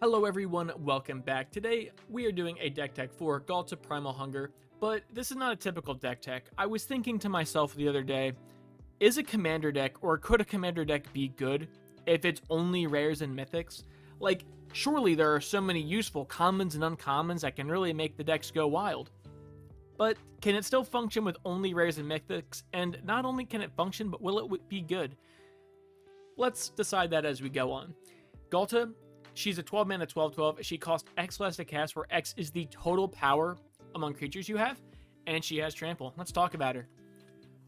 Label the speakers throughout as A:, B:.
A: Hello everyone, welcome back. Today we are doing a deck tech for Ghalta Primal Hunger, but this is not a typical deck tech. I was thinking to myself the other day, is a commander deck, or could a commander deck be good if it's only rares and mythics? Like, surely there are so many useful commons and uncommons that can really make the decks go wild. But can it still function with only rares and mythics? And not only can it function, but will it be good? Let's decide that as we go on. Ghalta, she's a 12 mana 12/12. She costs X less to cast, where X is the total power among creatures you have, and she has trample. Let's talk about her.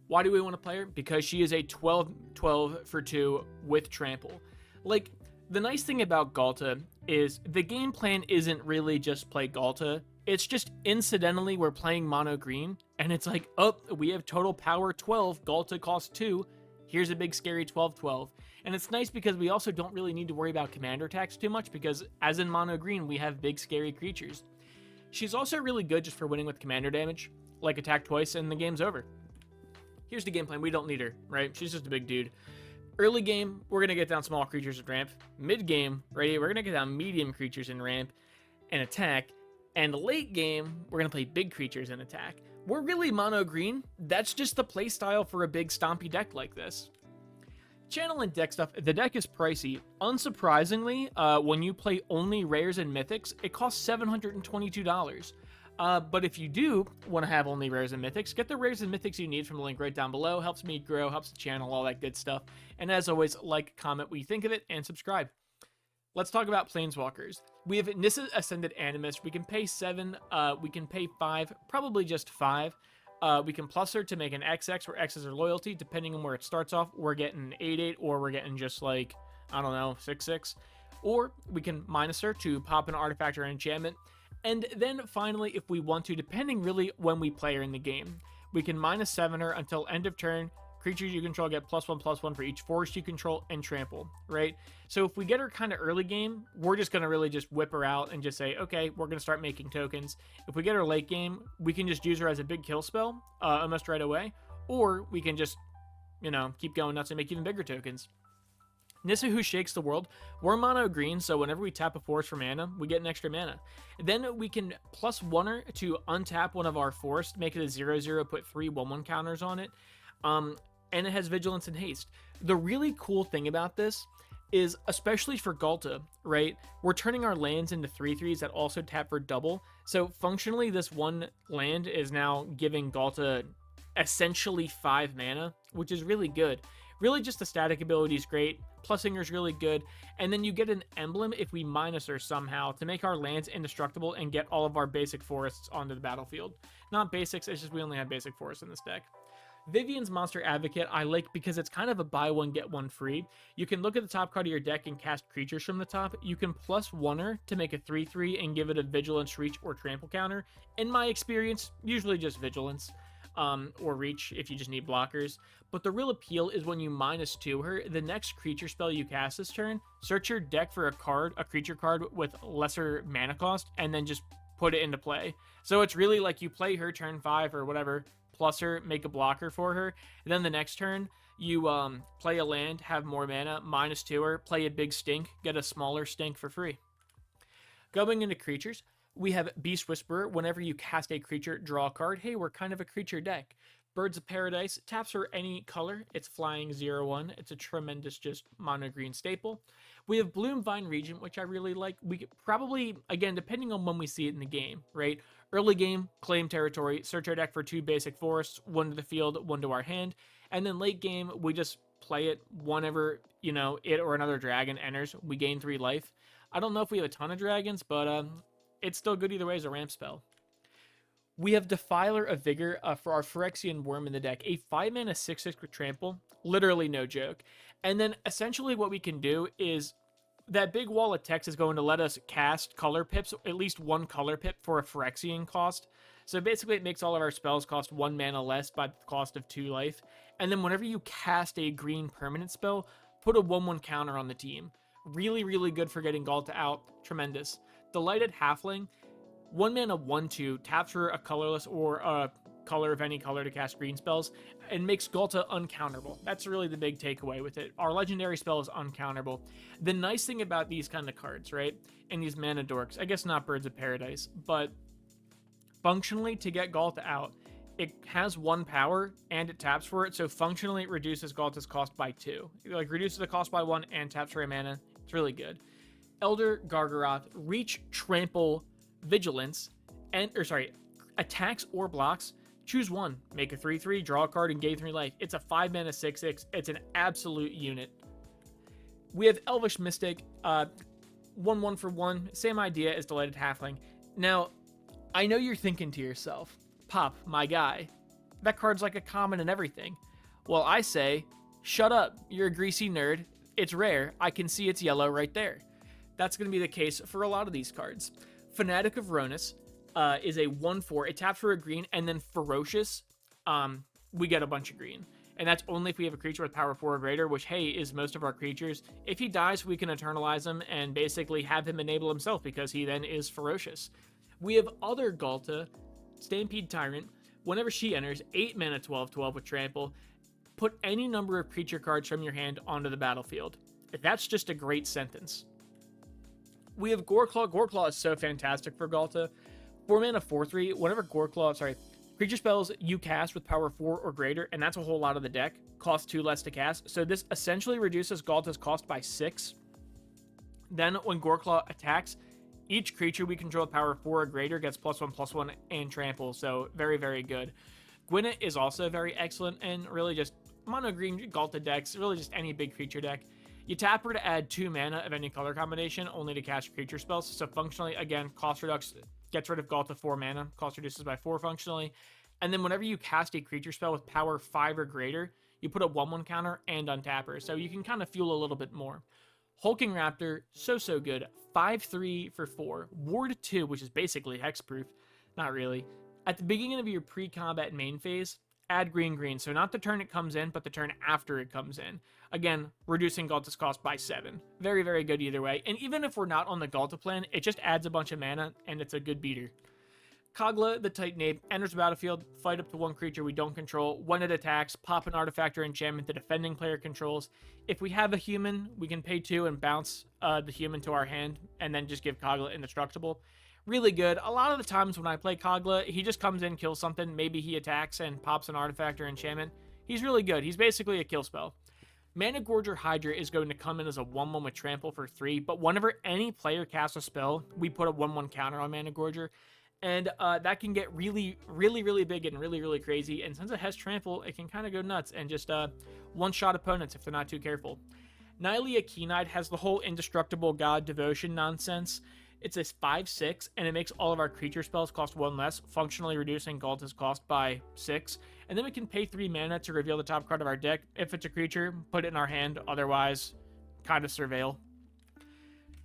A: Why do we want to play her? Because she is a 12/12 for 2 with trample. Like, the nice thing about Ghalta is the game plan isn't really just play Ghalta. It's just incidentally we're playing mono green, and it's like, oh, we have total power 12, Ghalta costs 2. Here's a big scary 12/12. And it's nice because we also don't really need to worry about commander attacks too much because, as in mono green, we have big scary creatures. She's also really good just for winning with commander damage, like attack twice and the game's over. Here's the game plan. We don't need her, right? She's just a big dude. Early game, we're going to get down small creatures and ramp. Mid game, ready, we're going to get down medium creatures and ramp and attack. And late game, we're going to play big creatures and attack. We're really mono green. That's just the play style for a big stompy deck like this. Channel and deck stuff, the deck is pricey. Unsurprisingly, when you play only rares and mythics, it costs $722. But if you do want to have only rares and mythics, get the rares and mythics you need from the link right down below. Helps me grow, helps the channel, all that good stuff. And as always, like, comment what you think of it, and subscribe. Let's talk about Planeswalkers. We have Nissa Ascended Animist. We can pay 7, we can pay 5, probably just 5. We can plus her to make an XX, where X is her loyalty. Depending on where it starts off, we're getting 8/8, or we're getting just like, I don't know, 6/6. Or we can minus her to pop an artifact or an enchantment. And then finally, if we want to, depending really when we play her in the game, we can -7 her until end of turn. Creatures you control get +1/+1 for each forest you control, and trample, right? So if we get her kind of early game, we're just going to really just whip her out and just say, okay, we're going to start making tokens. If we get her late game, we can just use her as a big kill spell almost right away. Or we can just, keep going nuts and make even bigger tokens. Nissa Who Shakes the World. We're mono green, so whenever we tap a forest for mana, we get an extra mana. Then we can +1 her to untap one of our forests, make it a 0/0, put 3 1/1 counters on it. And it has Vigilance and Haste. The really cool thing about this is, especially for Ghalta, right, we're turning our lands into 3/3s that also tap for double. So functionally, this one land is now giving Ghalta essentially 5 mana, which is really good. Really, just the static ability is great. Plussing her is really good. And then you get an emblem if we minus her somehow to make our lands indestructible and get all of our basic forests onto the battlefield. Not basics, it's just we only have basic forests in this deck. Vivian's Monster Advocate I like because it's kind of a buy one get one free. You can look at the top card of your deck and cast creatures from the top. You can +1 her to make a 3/3 and give it a Vigilance, Reach, or Trample counter. In my experience, usually just Vigilance or Reach if you just need blockers. But the real appeal is when you -2 her, the next creature spell you cast this turn, search your deck for a creature card with lesser mana cost, and then just put it into play. So it's really like you play her turn 5 or whatever, plus her, make a blocker for her. And then the next turn, you play a land, have more mana, -2 her, play a big stink, get a smaller stink for free. Going into creatures, we have Beast Whisperer. Whenever you cast a creature, draw a card. Hey, we're kind of a creature deck. Birds of Paradise, taps for any color. It's flying 0/1. It's a tremendous just mono green staple. We have Bloom Vine Regent, which I really like. We could probably, again, depending on when we see it in the game, right? Early game, claim territory, search our deck for 2 basic forests, 1 to the field, 1 to our hand. And then late game, we just play it whenever, it or another dragon enters. We gain 3 life. I don't know if we have a ton of dragons, but it's still good either way as a ramp spell. We have Defiler of Vigor for our Phyrexian Worm in the deck. A 5 mana 6/6 with trample. Literally no joke. And then essentially what we can do is that big wall of text is going to let us cast color pips, at least 1 color pip for a Phyrexian cost. So basically it makes all of our spells cost 1 mana less by the cost of 2 life. And then whenever you cast a green permanent spell, put a 1/1 counter on the team. Really, really good for getting Ghalta out. Tremendous. Delighted Halfling. 1 mana 1/2, taps for a colorless or a color of any color to cast green spells, and makes Ghalta uncounterable. That's really the big takeaway with it. Our legendary spell is uncounterable. The nice thing about these kind of cards, right, and these mana dorks, I guess not Birds of Paradise, but functionally, to get Ghalta out, it has 1 power and it taps for it, so functionally it reduces Ghalta's cost by 2. It, like, reduces the cost by 1 and taps for a mana. It's really good. Elder Gargaroth, Reach, Trample, Vigilance, attacks or blocks. Choose one, make a 3/3, draw a card, and gain 3 life. It's a 5 mana 6/6. It's an absolute unit. We have Elvish Mystic, 1/1 for 1. Same idea as Delighted Halfling. Now, I know you're thinking to yourself, Pop, my guy, that card's like a common and everything. Well, I say, shut up. You're a greasy nerd. It's rare. I can see it's yellow right there. That's going to be the case for a lot of these cards. Fanatic of Ronus is a 1/4. It taps for a green, and then Ferocious, we get a bunch of green. And that's only if we have a creature with power 4 or greater, which, hey, is most of our creatures. If he dies, we can Eternalize him and basically have him enable himself because he then is Ferocious. We have other Ghalta, Stampede Tyrant. Whenever she enters, 8 mana 12/12 with Trample. Put any number of creature cards from your hand onto the battlefield. That's just a great sentence. We have Goreclaw. Goreclaw is so fantastic for Ghalta. 4 mana 4/3. Whenever creature spells you cast with power 4 or greater, and that's a whole lot of the deck, cost 2 less to cast. So this essentially reduces Ghalta's cost by 6. Then when Goreclaw attacks, each creature we control with power 4 or greater gets +1/+1 and trample. So very, very good. Gwyneth is also very excellent, and really just mono green Ghalta decks, really just any big creature deck. You tap her to add 2 mana of any color combination, only to cast creature spells. So functionally, again, cost reduction gets rid of Ghalta 4 mana. Cost reduces by 4 functionally. And then whenever you cast a creature spell with power 5 or greater, you put a 1/1 counter and untap her. So you can kind of fuel a little bit more. Hulking Raptor, so good. 5/3 for 4. Ward 2, which is basically hexproof. Not really. At the beginning of your pre-combat main phase, add green. So not the turn it comes in, but the turn after it comes in. Again, reducing Ghalta's cost by 7. Very, very good either way. And even if we're not on the Ghalta plan, it just adds a bunch of mana, and it's a good beater. Kogla, the Titan Ape, enters the battlefield, fight up to 1 creature we don't control. When it attacks, pop an artifact or enchantment the defending player controls. If we have a human, we can pay 2 and bounce the human to our hand, and then just give Kogla indestructible. Really good. A lot of the times when I play Kogla, he just comes in, kills something. Maybe he attacks and pops an artifact or enchantment. He's really good. He's basically a kill spell. Mana Gorger Hydra is going to come in as a 1/1 with Trample for 3, but whenever any player casts a spell, we put a 1/1 counter on Mana Gorger. And that can get really, really, really big and really, really crazy. And since it has Trample, it can kind of go nuts and just one-shot opponents if they're not too careful. Nylea Keenite has the whole Indestructible God Devotion nonsense. It's a 5/6, and it makes all of our creature spells cost 1 less, functionally reducing Ghalta's cost by 6. And then we can pay 3 mana to reveal the top card of our deck. If it's a creature, put it in our hand. Otherwise, kind of surveil.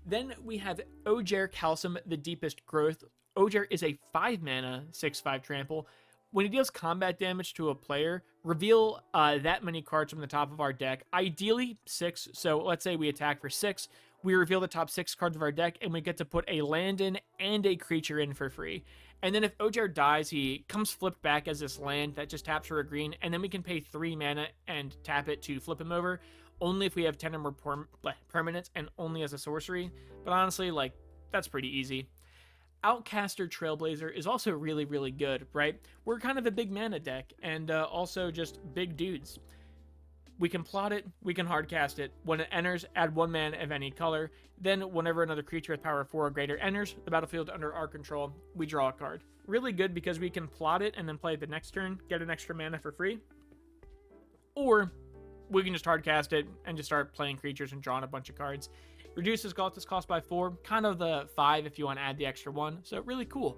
A: Then we have Ojer Kalsum, the Deepest Growth. Ojer is a 5 mana 6/5 trample. When he deals combat damage to a player, reveal that many cards from the top of our deck. Ideally 6. So let's say we attack for 6. We reveal the top 6 cards of our deck, and we get to put a land in and a creature in for free. And then if Ojer dies, he comes flipped back as this land that just taps for a green, and then we can pay 3 mana and tap it to flip him over, only if we have 10 or more permanents and only as a sorcery. But honestly, like, that's pretty easy. Outcaster Trailblazer is also really, really good, right? We're kind of a big mana deck, and also just big dudes. We can plot it, we can hardcast it. When it enters, add 1 mana of any color. Then whenever another creature with power 4 or greater enters the battlefield under our control, we draw a card. Really good because we can plot it and then play it the next turn, get an extra mana for free. Or we can just hardcast it and just start playing creatures and drawing a bunch of cards. Reduces Ghalta's cost by 4, kind of the 5 if you want to add the extra 1, so really cool.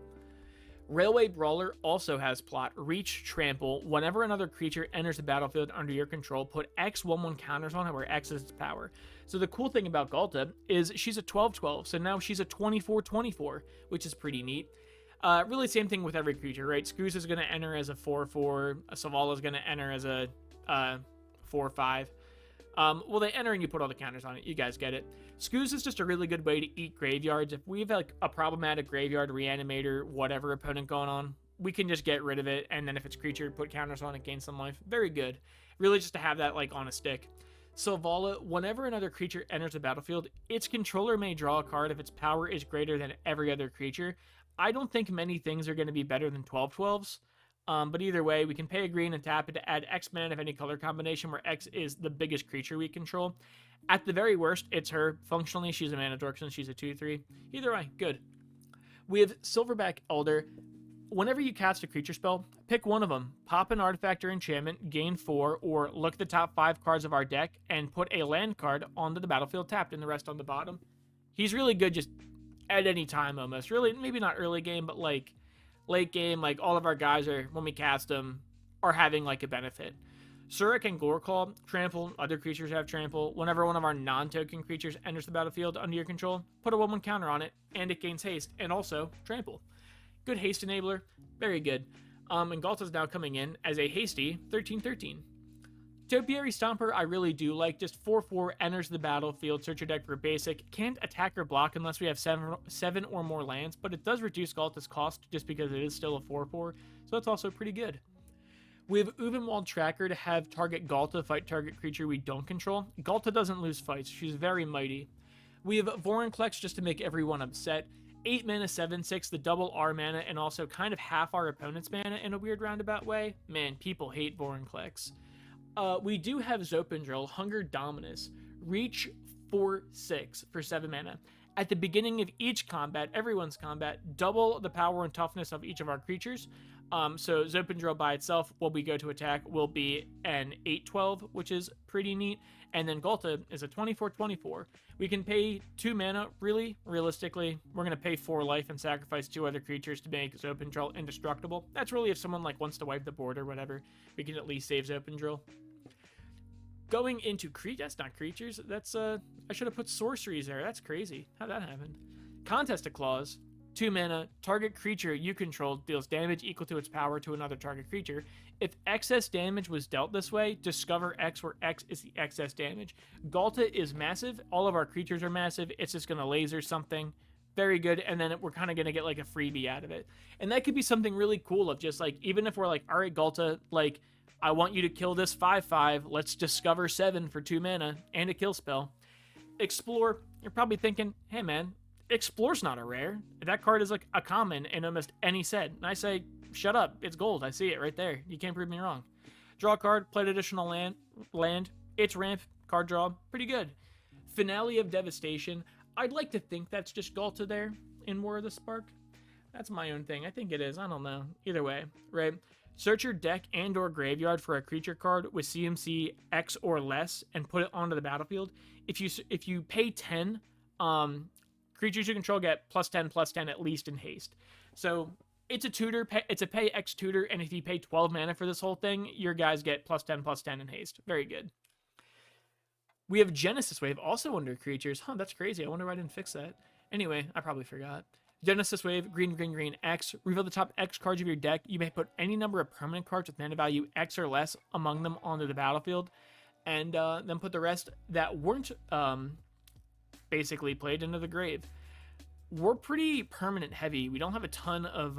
A: Railway Brawler also has plot, Reach, Trample. Whenever another creature enters the battlefield under your control, put X 1/1 counters on it where X is its power. So the cool thing about Ghalta is she's a 12/12, so now she's a 24/24, which is pretty neat. Really same thing with every creature, right? Screws is going to enter as a 4/4, a Savala is going to enter as a 4/5. Well, they enter and you put all the counters on it. You guys get it. Screws is just a really good way to eat graveyards. If we have like a problematic graveyard, reanimator, whatever opponent going on, we can just get rid of it, and then if it's creature, put counters on it, gain some life. Very good. Really just to have that like on a stick. Selvala, whenever another creature enters the battlefield, its controller may draw a card if its power is greater than every other creature. I don't think many things are going to be better than 12/12s, but either way, we can pay a green and tap it to add X mana of any color combination where X is the biggest creature we control. At the very worst, it's her. Functionally, she's a mana dork since she's a 2/3. Either way, good. We have Silverback Elder. Whenever you cast a creature spell, pick one of them. Pop an artifact or enchantment, gain 4, or look at the top 5 cards of our deck and put a land card onto the battlefield tapped and the rest on the bottom. He's really good just at any time almost. Really, maybe not early game, but like late game, like all of our guys are, when we cast them, are having like a benefit. Surik and Goreclaw, trample, other creatures have trample. Whenever one of our non-token creatures enters the battlefield under your control, put a 1/1 counter on it, and it gains haste, and also trample. Good haste enabler, very good. And Ghalta's now coming in as a hasty 13/13. Topiary Stomper I really do like, just 4/4, enters the battlefield, search your deck for a basic, can't attack or block unless we have 7 or more lands, but it does reduce Ghalta's cost just because it is still a 4/4, so that's also pretty good. We have Uvenwald Tracker to have target Ghalta fight target creature we don't control. Ghalta doesn't lose fights, she's very mighty. We have Vorinclex just to make everyone upset. 8 mana, 7/6, the double our mana, and also kind of half our opponent's mana in a weird roundabout way. Man, people hate Vorinclex. We do have Zopendrill, Hunger Dominus, reach 4/6 for 7 mana. At the beginning of each combat, everyone's combat, double the power and toughness of each of our creatures. So Zopendrill by itself, when we go to attack, will be an 8/12, which is pretty neat. And then Ghalta is a 24/24. We can pay 2 mana, really, realistically. We're going to pay 4 life and sacrifice 2 other creatures to make Zopendrill indestructible. That's really if someone like wants to wipe the board or whatever, we can at least save Zopendrill. Going into that's not creatures. That's, I should have put sorceries there. That's crazy. How'd that happen? Contested Clause. 2 mana, target creature you control deals damage equal to its power to another target creature. If excess damage was dealt this way, discover X where X is the excess damage. Ghalta is massive. All of our creatures are massive. It's just going to laser something. Very good. And then we're kind of going to get like a freebie out of it. And that could be something really cool of just like, even if we're like, all right, Ghalta, like, I want you to kill this 5/5. Let's discover 7 for 2 mana and a kill spell. Explore. You're probably thinking, hey man, Explore's not a rare. That card is like a common in almost any set. And I say, shut up. It's gold. I see it right there. You can't prove me wrong. Draw a card, play an additional land. It's ramp, card draw. Pretty good. Finale of Devastation. I'd like to think that's just Ghalta there in War of the Spark. That's my own thing. I think it is. I don't know. Either way, right? Search your deck and or graveyard for a creature card with CMC X or less and put it onto the battlefield. If you pay 10, creatures you control get +10/+10 at least in haste. So it's a tutor. It's a pay X tutor, and if you pay 12 mana for this whole thing, your guys get +10/+10 in haste. Very good. We have Genesis Wave also under creatures. Huh, that's crazy. I wonder why I didn't fix that. Anyway, I probably forgot. Genesis Wave, green, green, green, X. Reveal the top X cards of your deck. You may put any number of permanent cards with mana value X or less among them onto the battlefield, and then put the rest that weren't basically played into the grave. We're pretty permanent heavy. We don't have a ton of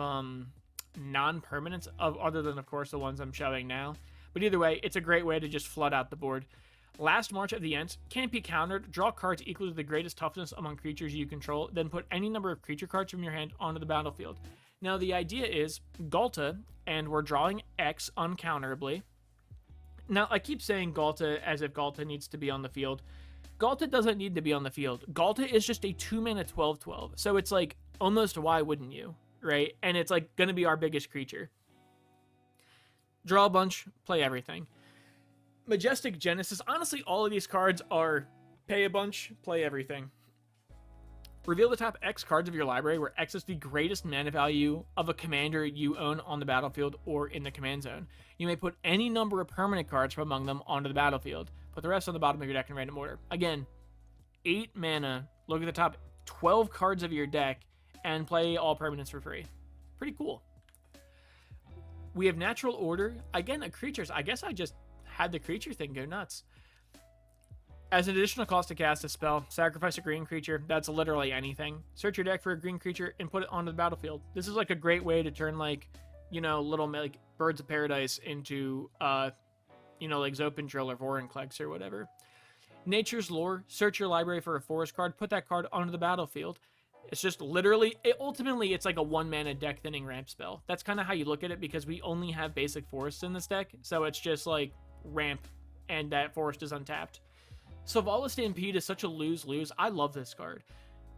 A: non-permanents, other than, of course, the ones I'm showing now. But either way, it's a great way to just flood out the board. Last March of the Ents, can't be countered. Draw cards equal to the greatest toughness among creatures you control, then put any number of creature cards from your hand onto the battlefield. Now, the idea is Ghalta, and we're drawing X uncounterably. Now, I keep saying Ghalta as if Ghalta needs to be on the field. Ghalta doesn't need to be on the field. Ghalta is just a 2 mana 12/12. So it's like, almost why wouldn't you, right? And it's like going to be our biggest creature. Draw a bunch, play everything. Majestic Genesis. Honestly, all of these cards are pay a bunch, play everything. Reveal the top X cards of your library where X is the greatest mana value of a commander you own on the battlefield or in the command zone. You may put any number of permanent cards from among them onto the battlefield. Put the rest on the bottom of your deck in random order. Again, 8 mana, look at the top 12 cards of your deck, and play all permanents for free. Pretty cool. We have Natural Order. Again, a creatures. I guess I just had the creature thing go nuts. As an additional cost to cast a spell, sacrifice a green creature. That's literally anything. Search your deck for a green creature and put it onto the battlefield. This is like a great way to turn like little like birds of paradise into like Zopen Drill or Vorinclex or whatever. Nature's Lore, search your library for a forest card, put that card onto the battlefield. It's just literally, ultimately, it's like a 1-mana deck thinning ramp spell. That's kind of how you look at it, because we only have basic forests in this deck, so it's just like ramp, and that forest is untapped. Selvala Stampede is such a lose-lose. I love this card.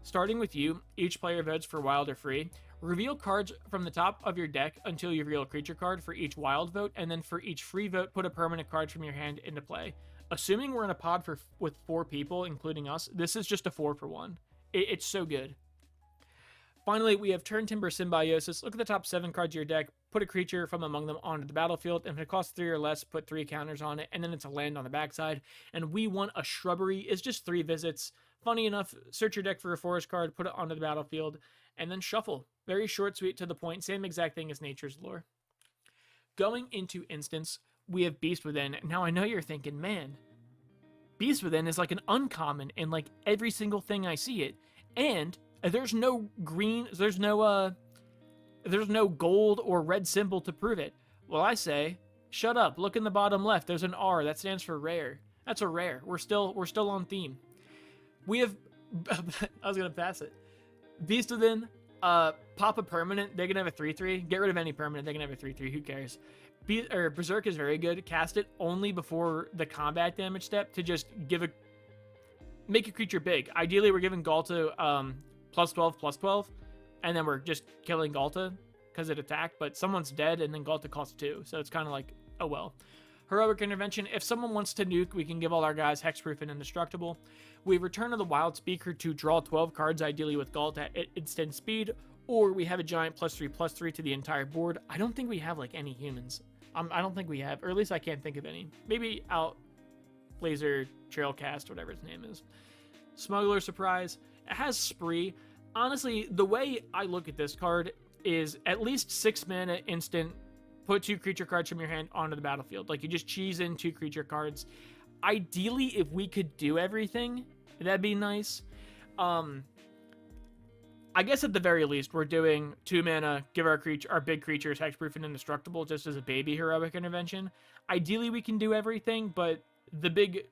A: Starting with you, each player votes for wild or free. Reveal cards from the top of your deck until you reveal a creature card for each wild vote, and then for each free vote, put a permanent card from your hand into play. Assuming we're in a pod with 4 people, including us, this is just a 4-for-1. It's so good. Finally, we have Turn Timber Symbiosis. Look at the top 7 cards of your deck, put a creature from among them onto the battlefield, and if it costs 3 or less, put 3 counters on it, and then it's a land on the backside. And we want a Shrubbery. It's just 3 visits. Funny enough, search your deck for a forest card, put it onto the battlefield, and then shuffle. Very short, sweet, to the point. Same exact thing as Nature's Lore. Going into instance, we have Beast Within. Now, I know you're thinking, man, Beast Within is like an uncommon in like every single thing I see it. And there's no green, there's no gold or red symbol to prove it. Well, I say, shut up. Look in the bottom left. There's an R. That stands for rare. That's a rare. We're still on theme. We have I was gonna pass it. Beast Within, pop a permanent. They can have a 3/3. Get rid of any permanent. They can have a 3/3. Who cares? Berserk is very good. Cast it only before the combat damage step to just make a creature big. Ideally, we're giving Ghalta +12/+12, and then we're just killing Ghalta because it attacked, but someone's dead, and then Ghalta costs 2, so it's kind of like, oh well. Heroic Intervention. If someone wants to nuke, we can give all our guys Hexproof and Indestructible. We Return of the Wild Speaker to draw 12 cards, ideally with Ghalta at instant speed, or we have a giant +3/+3 to the entire board. I don't think we have like any humans. I don't think we have, or at least I can't think of any. Maybe Laser Trailcast, whatever its name is. Smuggler Surprise. It has Spree. Honestly, the way I look at this card is at least 6 mana instant, put 2 creature cards from your hand onto the battlefield. Like, you just cheese in 2 creature cards. Ideally, if we could do everything, that'd be nice. I guess at the very least, we're doing 2 mana, give our big creatures Hexproof and Indestructible just as a baby Heroic Intervention. Ideally, we can do everything, but the big,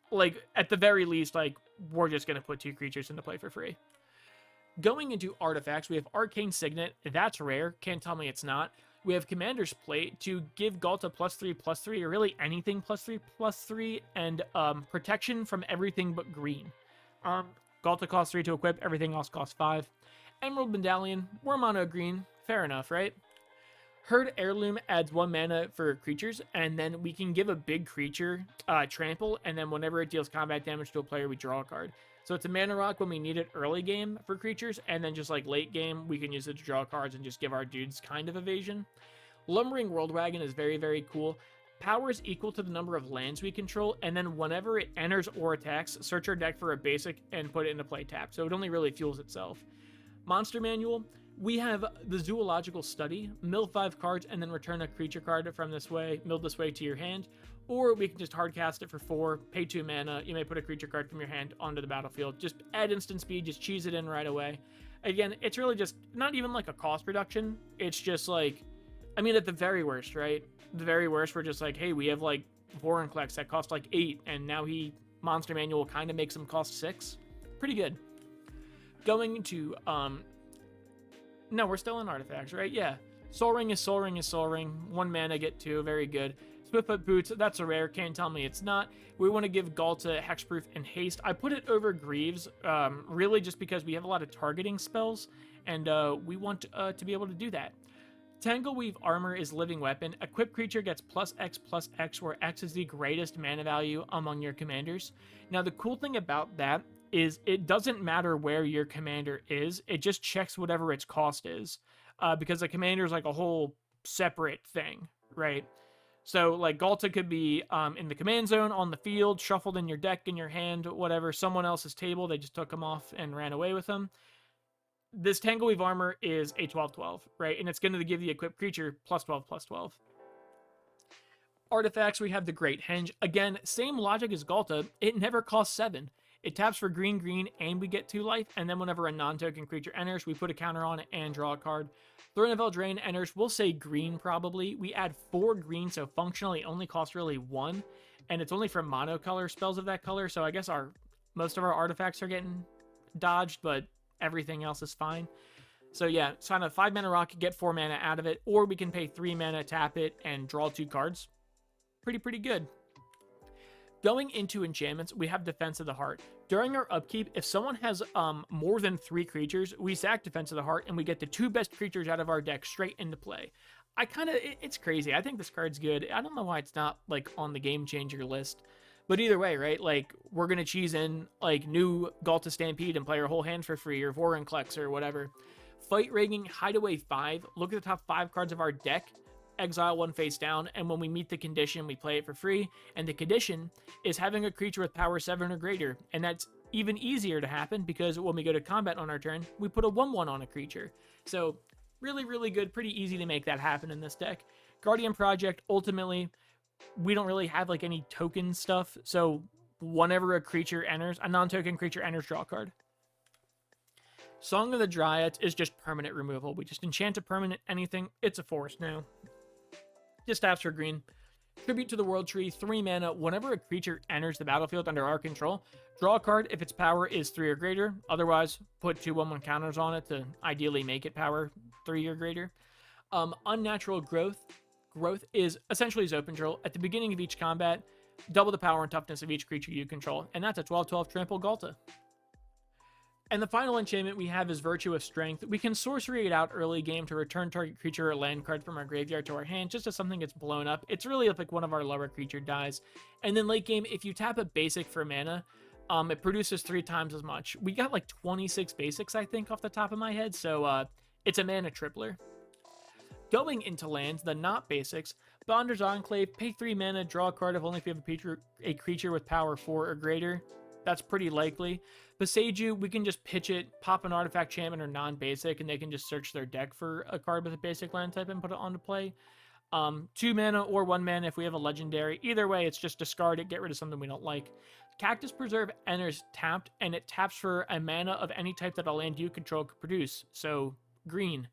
A: like, at the very least, like, we're just going to put 2 creatures into play for free. Going into artifacts, we have Arcane Signet. That's rare. Can't tell me it's not. We have Commander's Plate to give Ghalta +3/+3, or really anything +3/+3, and protection from everything but green. Ghalta costs 3 to equip, everything else costs 5. Emerald Medallion, we're mono green, fair enough, right? Herd Heirloom adds 1 mana for creatures, and then we can give a big creature trample, and then whenever it deals combat damage to a player, we draw a card. So it's a mana rock when we need it early game for creatures, and then just like late game, we can use it to draw cards and just give our dudes kind of evasion. Lumbering Worldwagon is very, very cool. Power is equal to the number of lands we control, and then whenever it enters or attacks, search our deck for a basic and put it into play tapped, so it only really fuels itself. Monster Manual, we have the Zoological Study, mill 5 cards, and then return a creature card from this way, milled this way to your hand, or we can just hard cast it for 4, pay 2 mana, you may put a creature card from your hand onto the battlefield, just add instant speed, just cheese it in right away. Again, it's really just, not even like a cost reduction, it's just like, I mean, at the very worst, right? The very worst, we're just like, hey, we have like Vorinclex that cost like 8, and now Monster Manual kind of makes him cost 6. Pretty good. Going to, no, we're still in artifacts, right? Yeah. Soul Ring is Soul Ring is Soul Ring. 1 mana, get 2, very good. Swiftfoot Boots, that's a rare, can't tell me it's not. We want to give Ghalta Hexproof and Haste. I put it over Greaves, really just because we have a lot of targeting spells, and we want to be able to do that. Tangleweave Armor is Living Weapon. Equipped creature gets +X/+X, where X is the greatest mana value among your commanders. Now, the cool thing about that is it doesn't matter where your commander is. It just checks whatever its cost is, because a commander is like a whole separate thing, right? So, like, Ghalta could be in the command zone, on the field, shuffled in your deck, in your hand, whatever. Someone else's table, they just took them off and ran away with them. This Tangleweave Armor is a 12/12, right? And it's going to give the equipped creature +12/+12. Artifacts, we have the Great Henge. Again, same logic as Ghalta. It never costs 7. It taps for green, green, and we get 2 life, and then whenever a non-token creature enters, we put a counter on it and draw a card. Throne of Eldraine enters, we'll say green probably. We add 4 green, so functionally only costs really 1, and it's only for monocolor spells of that color, so I guess most of our artifacts are getting dodged, but everything else is fine. So yeah, sign a 5 mana rocket, get 4 mana out of it, or we can pay 3 mana, tap it, and draw 2 cards. Pretty good. Going into enchantments, we have Defense of the Heart. During our upkeep, if someone has more than 3 creatures, we sack Defense of the Heart, and we get the 2 best creatures out of our deck straight into play. It's crazy. I think this card's good. I don't know why it's not, like, on the Game Changer list. But either way, right, like, we're going to cheese in, like, new Ghalta Stampede and play our whole hand for free, or Vorinclex, or whatever. Fight Ragging, Hideaway 5. Look at the top 5 cards of our deck. Exile 1 face down, and when we meet the condition, we play it for free. And the condition is having a creature with power 7 or greater. And that's even easier to happen because when we go to combat on our turn, we put a 1/1 on a creature. So really good, pretty easy to make that happen in this deck. Guardian Project, ultimately, we don't really have like any token stuff. So whenever a non-token creature enters, draw a card. Song of the Dryads is just permanent removal. We just enchant a permanent anything. It's a forest now. Just taps for green. Tribute to the World Tree, 3 mana. Whenever a creature enters the battlefield under our control, draw a card if its power is 3 or greater. Otherwise, put 2 1/1 counters on it to ideally make it power 3 or greater. Unnatural Growth. Growth is essentially Zoe control. At the beginning of each combat, double the power and toughness of each creature you control. And that's a 12/12 trample Ghalta. And the final enchantment we have is Virtue of Strength. We can sorcery it out early game to return target creature or land card from our graveyard to our hand, just as something gets blown up. It's really like one of our lower creature dies. And then late game, if you tap a basic for mana, it produces 3 times as much. We got like 26 basics, I think, off the top of my head, so it's a mana tripler. Going into lands, the not basics, Bonder's Enclave, pay 3 mana, draw a card if only if you have a creature with power 4 or greater. That's pretty likely. Beseiju, we can just pitch it, pop an artifact enchantment or non-basic, and they can just search their deck for a card with a basic land type and put it onto play. 2 mana or 1 mana if we have a legendary. Either way, it's just discard it, get rid of something we don't like. Cactus Preserve enters tapped, and it taps for a mana of any type that a land you control could produce. So, green.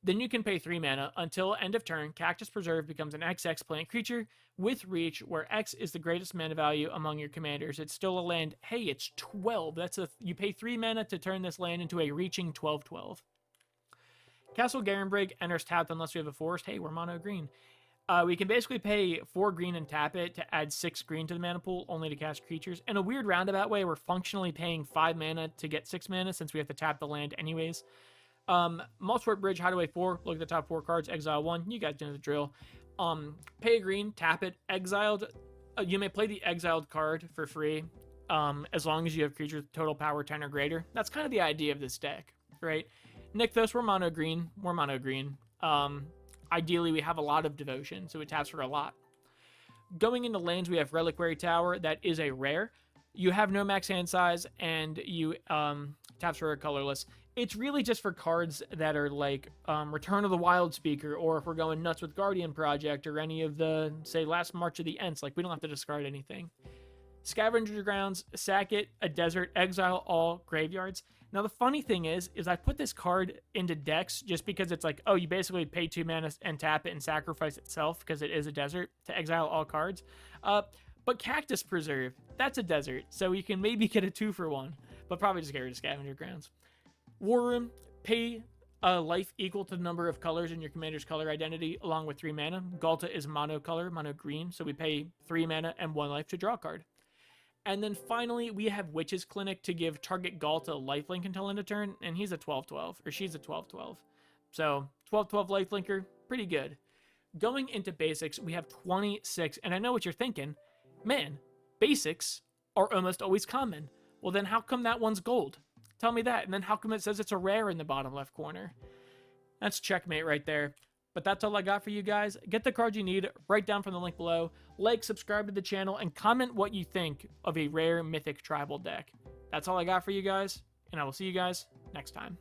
A: Then you can pay 3 mana. Until end of turn, Cactus Preserve becomes an XX plant creature with reach, where X is the greatest mana value among your commanders. It's still a land. Hey, it's 12. You pay 3 mana to turn this land into a reaching 12/12. Castle Garenbrig enters tapped unless we have a forest. Hey, we're mono green. We can basically pay 4 green and tap it to add 6 green to the mana pool, only to cast creatures. In a weird roundabout way, we're functionally paying 5 mana to get 6 mana since we have to tap the land anyways. Multiple Bridge, Hideaway 4, look at the top 4 cards, exile 1, you guys know the drill. Pay a green, tap it, exiled, you may play the exiled card for free, as long as you have creatures with total power 10 or greater. That's kind of the idea of this deck, right? Nykthos, we're mono green. Ideally, we have a lot of devotion, so it taps for a lot. Going into lanes, we have Reliquary Tower, that is a rare. You have no max hand size, and you taps for a colorless. It's really just for cards that are like Return of the Wild Speaker, or if we're going nuts with Guardian Project, or any of the, say, Last March of the Ents. Like, we don't have to discard anything. Scavenger Grounds, sack it, a desert, exile all graveyards. Now, the funny thing is I put this card into decks just because it's like, oh, you basically pay 2 mana and tap it and sacrifice itself because it is a desert to exile all cards. But Cactus Preserve, that's a desert, so you can maybe get a 2-for-1, but probably just get rid of Scavenger Grounds. War Room, pay a life equal to the number of colors in your commander's color identity along with 3 mana. Ghalta is monocolor, mono green, so we pay 3 mana and 1 life to draw a card. And then finally, we have Witch's Clinic to give target Ghalta lifelink until end of turn, and he's a 12/12, or she's a 12/12. So 12/12 lifelinker, pretty good. Going into basics, we have 26, and I know what you're thinking. Man, basics are almost always common. Well, then how come that one's gold? Tell me that. And then how come it says it's a rare in the bottom left corner? That's checkmate right there. But that's all I got for you guys. Get the cards you need right down from the link below. Like, subscribe to the channel, and comment what you think of a rare Mythic tribal deck. That's all I got for you guys, and I will see you guys next time.